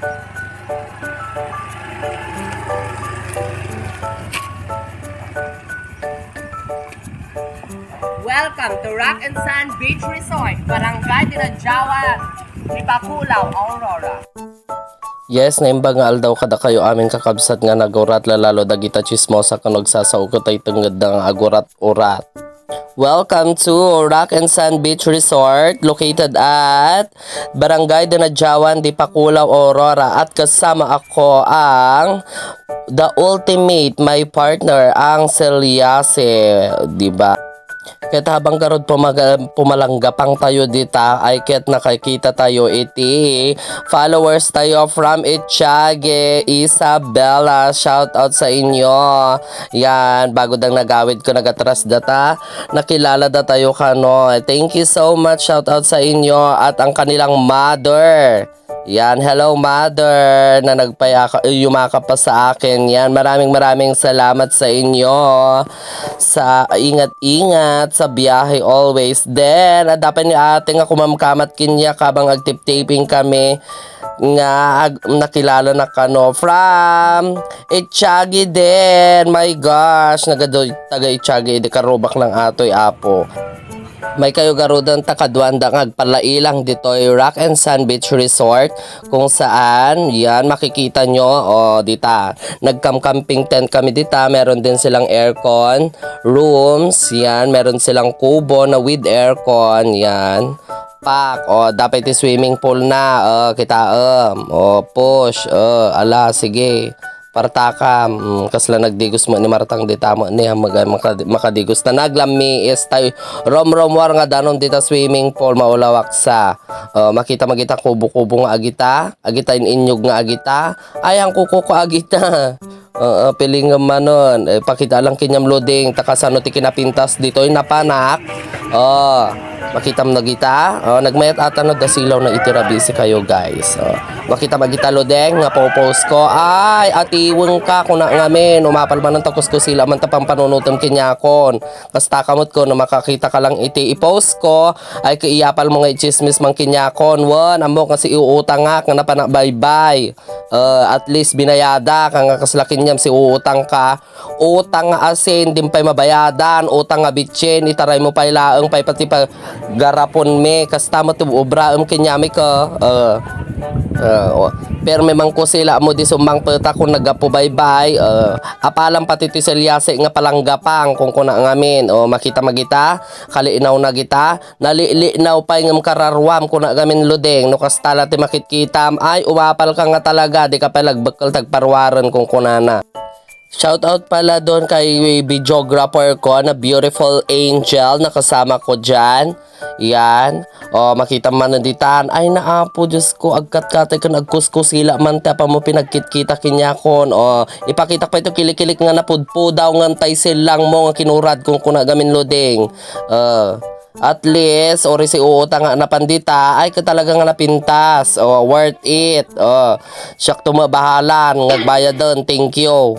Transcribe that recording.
Welcome to Rock and Sand Beach Resort, Barangay Dinadjawan, Lipakulaw, Aurora. Yes, naimbang nga aldaw kada kayo amin kakabsat nga nagurat lalalo dagita chismosa kanog sasaukot ay tungod ng agurat-urat. Welcome to Rock and Sand Beach Resort located at Barangay Dinadjawan, Dipakulaw, Aurora at kasama ako ang the ultimate, my partner, ang Selyase, diba? Kahit habang garod pumalanggapang tayo dita ay kahit nakikita tayo iti followers tayo from Itchage, Isabella, shout out sa inyo. Yan, bago dang nagawid ko nagatras data, nakilala da tayo kano. Thank you so much, shout out sa inyo at ang kanilang mother. Yan, hello mother na yumakap pa sa akin. Yan, maraming salamat sa inyo. Sa ingat-ingat sa biyahe always. Then, dapat ni ate nga kumamkamat kinya kabang active taping kami nga nakilala na kano from Itchagi din. My gosh, nagadoy taga Itchagi di karubak ng atoy apo. May kayo garudan takadwanda ngagpalailang ditoy Rock and Sand Beach Resort kung saan yan makikita nyo dita nagcam-camping tent kami dita, meron din silang aircon rooms, yan meron silang kubo na with aircon, yan pak dapat swimming pool na kita push ala sige partaka kasla nagdigos mo ni Martang dita mo ni makadigos na naglami is tayo rom war nga danon dita swimming pool maulawak sa makita kubo-kubo nga agita inyog nga agita ay ang kuko ko agita piling manon pakita lang kinyam loading takasano ti kinapintas dito napanak makita mo na gita nagmayat ata no dasilaw na itirabisi kayo guys makita magita lodeng nga popost ko ay atiweng ka kuna ngamin umapal man ng takos ko sila man tapang panunutom kinyakon kasta kamot ko na makakita ka lang iti ipost ko ay kaiyapal mo nga ichismis mang kinyakon wan amo kasi iuutang nga napanak bye at least binayada kang kaslakin nyam si uutang ka utang nga asin din pa'y mabayadan utang nga bitchen itaray mo pa'y laeng pa'y pati pa garapon me kasta mo ubraem kinyami ka pero may mangko sila mo di sumang peta kung nagapo bye apalang pati ti Selyase nga palanggapang kung kuna ngamin makita magita kalinaw na gita nalilinaw pa ngam kararwam kuna gamin ludeng no kastala ti makitkitam ay umapal ka nga talaga di ka palagbekal tagparwaran kung kunana. Shout out pala doon kay videographer ko na beautiful angel na kasama ko dyan. Yan. Makita man nanditan. Ay naapo, Diyos ko. Agkat-katay ka nagkuskus sila man. Pa mo pinagkit-kita kinyakon. Ipakita pa ito kilik-kilik nga napudpudaw ngantay silang mo nga kinurad kung kunagamin lodeng. At least ori si uutang nga napandita ay ka talaga nga napintas worth it siyak tumabahalan ngagbayad doon thank you